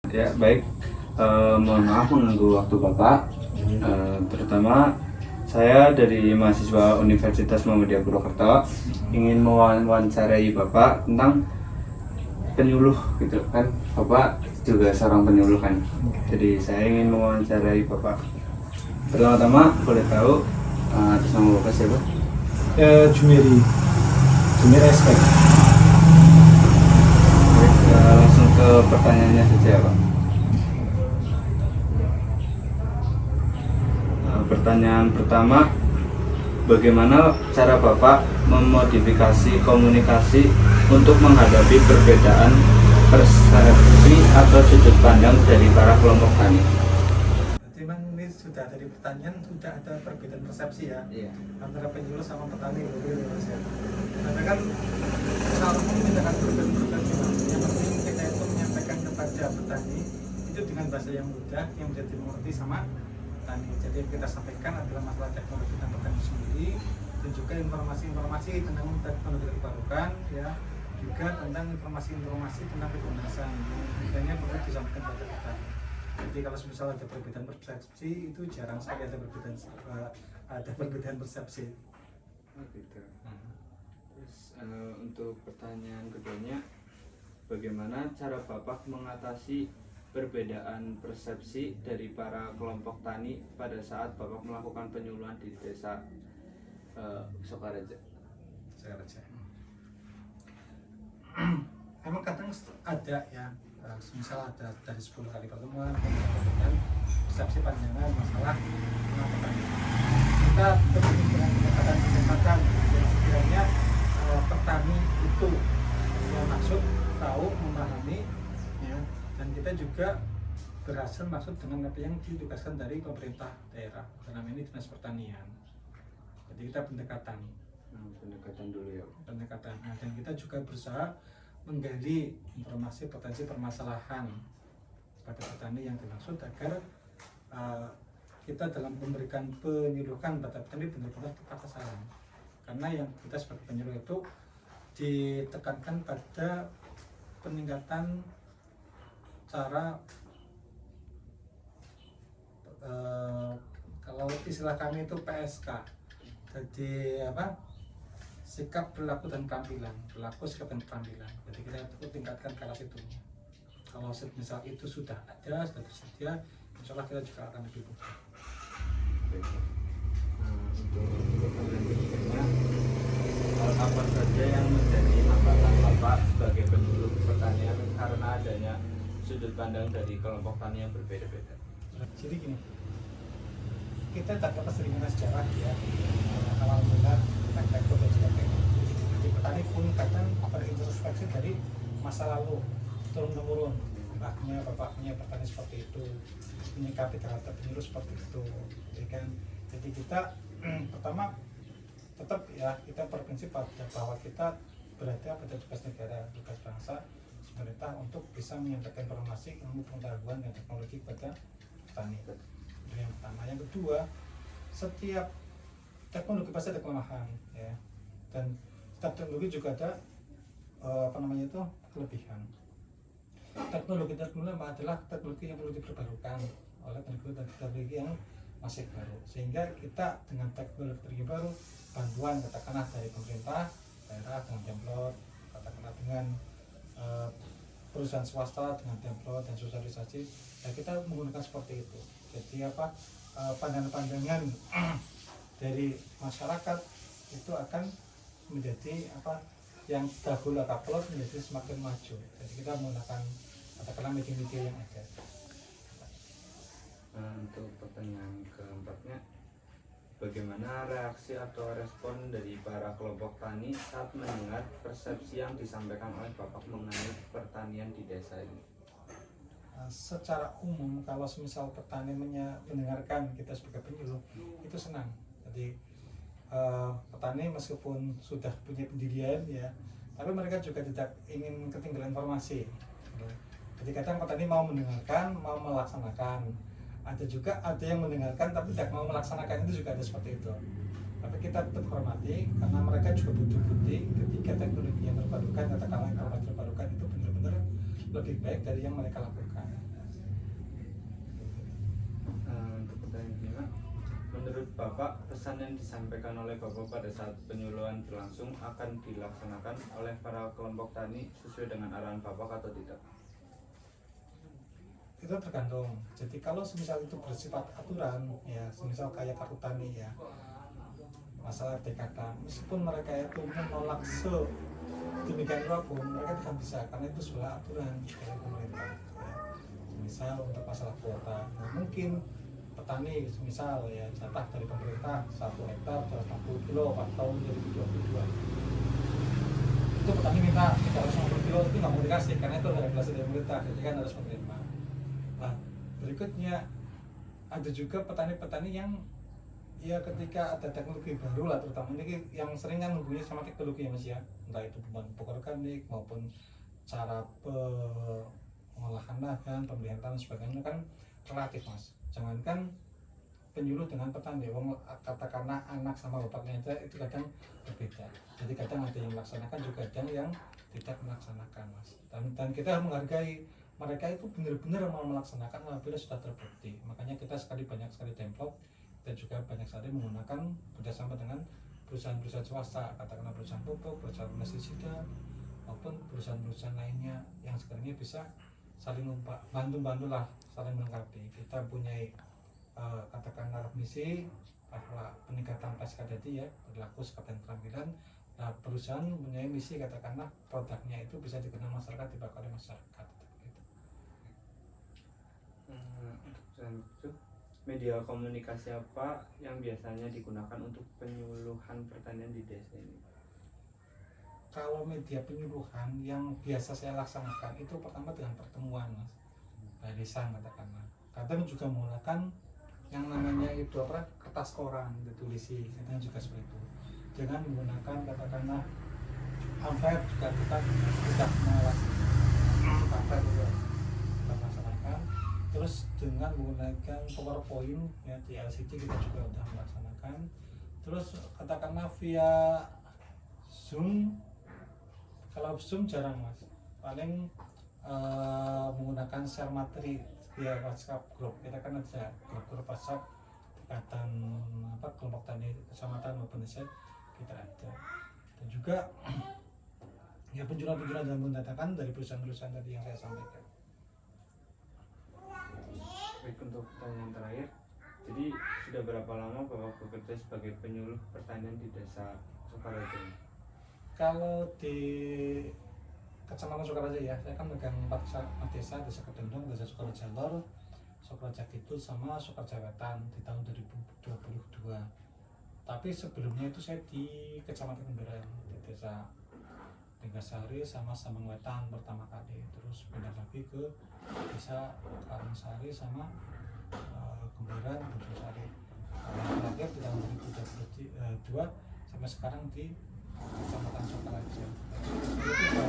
Ya, baik. Mohon maaf mengganggu waktu Bapak. Terutama saya dari mahasiswa Universitas Muhammadiyah Purwokerto ingin mewawancarai Bapak tentang penyuluh gitu kan. Bapak juga seorang penyuluh kan. Jadi saya ingin mewawancarai Bapak. Pertama-tama boleh tahu atas nama Bapak siapa? Jumeri Aspek. Baik, langsung ke pertanyaannya saja Pak. Pertanyaan pertama, bagaimana cara Bapak memodifikasi komunikasi untuk menghadapi perbedaan persepsi atau sudut pandang dari para kelompok tani? Berarti memang ini sudah dari pertanyaan sudah ada perbedaan persepsi ya, Iya. antara penyuluh sama petani gitu ya Mas ya. Karena kan kalau kita akan perbedaan persepsi Mas, yang penting kita itu menyampaikan kepada petani itu dengan bahasa yang mudah yang bisa dimengerti sama petani. Jadi yang kita sampaikan adalah masalah teknologi tentang petani sendiri dan juga informasi-informasi tentang teknologi terbarukan ya, juga tentang informasi-informasi tentang kebenaran yang perlu disampaikan kepada petani. Jadi kalau misal ada perbedaan persepsi itu jarang sekali ada perbedaan persepsi. Oh gitu. Terus untuk pertanyaan keduanya, bagaimana cara Bapak mengatasi perbedaan persepsi dari para kelompok tani pada saat Bapak melakukan penyuluhan di desa Sokareja? Saya rasa. Emang kadang ada ya, misal ada dari 10 kali pertemuan kemudian persepsi pandangan masalah petani. Kita berpikir dengan pendekatan yang sekiranya petani itu yang maksud tahu memahami ya, dan kita juga berhasil maksud dengan apa yang ditugaskan dari pemerintah daerah dalam ini dinas pertanian. Jadi kita pendekatan Dulu ya. pendekatan. Nah, dan kita juga berusaha menggali informasi potensi permasalahan pada petani yang dimaksud agar kita dalam memberikan penyuluhan pada petani benar-benar tepat sasaran. Karena yang kita sebagai penyuluh itu ditekankan pada peningkatan cara kalau istilah kami itu PSK. Jadi apa? Sikap, perilaku, dan keterampilan. Perilaku, sikap, dan keterampilan. Jadi kita tingkatkan ke arah situ. Kalau misal itu sudah ada, sudah tersedia, insya Allah kita juga akan lebih mudah. Untuk pertanyaan berikutnya, hal apa saja yang menjadi hambatan Bapak sebagai penyuluh pertanian karena adanya sudut pandang dari kelompok tani yang berbeda-beda? Jadi gini, kita tak dapat seringnya sejarah ya. Alhamdulillah kita juga jadi petani pun kadang berintrospeksi dari masa lalu turun temurun, bapaknya petani seperti itu, menyikapi terhadap penyuluh seperti itu, ya kan. Jadi kita pertama tetap ya kita berprinsip bahwa kita berada pada tugas negara, tugas bangsa, pemerintah untuk bisa menyampaikan informasi, ilmu pengetahuan dan teknologi kepada petani. Itu yang pertama. Yang kedua, setiap teknologi pasti ada kelemahan ya, dan setiap teknologi juga ada kelebihan. Teknologi adalah teknologi yang perlu diperbarukan oleh teknologi yang masih baru, sehingga kita dengan teknologi baru, bantuan katakanlah dari pemerintah daerah dengan template, katakanlah dengan perusahaan swasta dengan template dan sosialisasi, ya kita menggunakan seperti itu. Jadi pandangan-pandangan dari masyarakat itu akan menjadi yang dahulu upload menjadi semakin maju. Jadi kita menggunakan katakanlah media-media yang ada. Untuk pertanyaan keempatnya, bagaimana reaksi atau respon dari para kelompok tani saat mendengar persepsi yang disampaikan oleh Bapak mengenai pertanian di desa ini? Secara umum kalau misal petani mendengarkan kita sebagai penyuluh itu senang. Jadi petani meskipun sudah punya pendirian ya, tapi mereka juga tidak ingin ketinggalan informasi. Jadi kadang petani mau mendengarkan, mau melaksanakan. Ada yang mendengarkan tapi tidak mau melaksanakan, itu juga ada seperti itu. Tapi kita tetap hormati karena mereka juga butuh bukti ketika teknologi yang terbarukan, katakanlah informasi terbarukan itu benar-benar lebih baik dari yang mereka lakukan. Bapak, pesan yang disampaikan oleh Bapak pada saat penyuluhan berlangsung akan dilaksanakan oleh para kelompok tani sesuai dengan arahan Bapak atau tidak? Itu tergantung. Jadi kalau semisal itu bersifat aturan, ya semisal kayak kartu tani ya, masalah TKK, meskipun mereka itu menolak sedemikian rupa pun mereka tidak bisa, karena itu sebuah aturan dari pemerintah ya. Misal untuk masalah kuota, nah mungkin petani misal ya jatah dari pemerintah 1 hektar 260 kilo pada tahun 2022, itu petani minta 350 kilo, itu nggak mau dikasih karena itu ada regulasi dari pemerintah, jadi kan harus menerima. Nah berikutnya ada juga petani-petani yang ya ketika ada teknologi baru lah, terutama ini yang sering kan hubungannya sama teknologi ya mas ya, entah itu pupuk organik maupun cara pengolahan lahan, pemeliharaan dan sebagainya kan relatif mas. Jangankan penyuluh dengan petani, katakanlah anak sama bapaknya itu kadang berbeda. Jadi kadang ada yang melaksanakan juga ada yang tidak melaksanakan mas. Dan kita menghargai mereka itu benar-benar mau melaksanakan apabila sudah terbukti. Makanya kita banyak sekali template dan juga banyak sekali menggunakan bekerjasama dengan perusahaan-perusahaan swasta, katakanlah perusahaan pupuk, perusahaan pestisida maupun perusahaan-perusahaan lainnya yang sebenarnya bisa saling bantu-bantulah, saling melengkapi. Kita punya katakanlah misi bahwa peningkatan pasca tadi ya berlaku seperti keterampilan. Nah perusahaan punya misi katakanlah produknya itu bisa dikenal masyarakat, dipakai oleh masyarakat. Gitu. Untuk media komunikasi apa yang biasanya digunakan untuk penyuluhan pertanian di desa ini? Kalau media penyuluhan yang biasa saya laksanakan itu pertama dengan pertemuan mas, barisan katakanlah. Kadang juga menggunakan yang namanya itu apa, kertas koran ditulisi, kadang juga seperti itu. Jangan menggunakan katakanlah amplop, juga kita sudah melaksanakan kita melaksanakan. Terus dengan menggunakan PowerPoint ya di LCD kita juga sudah melaksanakan. Terus katakanlah via Zoom, kalau Zoom jarang mas, paling menggunakan share materi via WhatsApp grup. Kita kan ada grup WhatsApp ikatan kelompok tani kecamatan maupun desa kita ada. Dan juga ya penjualan-penjualan dan mendatakan dari perusahaan-perusahaan tadi yang saya sampaikan. Baik, untuk pertanyaan terakhir, jadi sudah berapa lama Bapak bekerja sebagai penyuluh pertanian di desa Sukorejo? Kalau di Kecamatan Sukorejo ya, saya kan megang 4 desa, Desa Kedendong, Desa Sukorejo Lor, Sukorejo Kidul sama Sukorejo Wetan di tahun 2022. Tapi sebelumnya itu saya di Kecamatan Kembaran, di Desa Tinggasari sama Samang Wetan pertama kali, terus pindah lagi ke Desa Karangsari sama Kembaran, Bojosari. Terakhir di tahun 2022 sampai sekarang di Kecamatan Sukorejo. Itu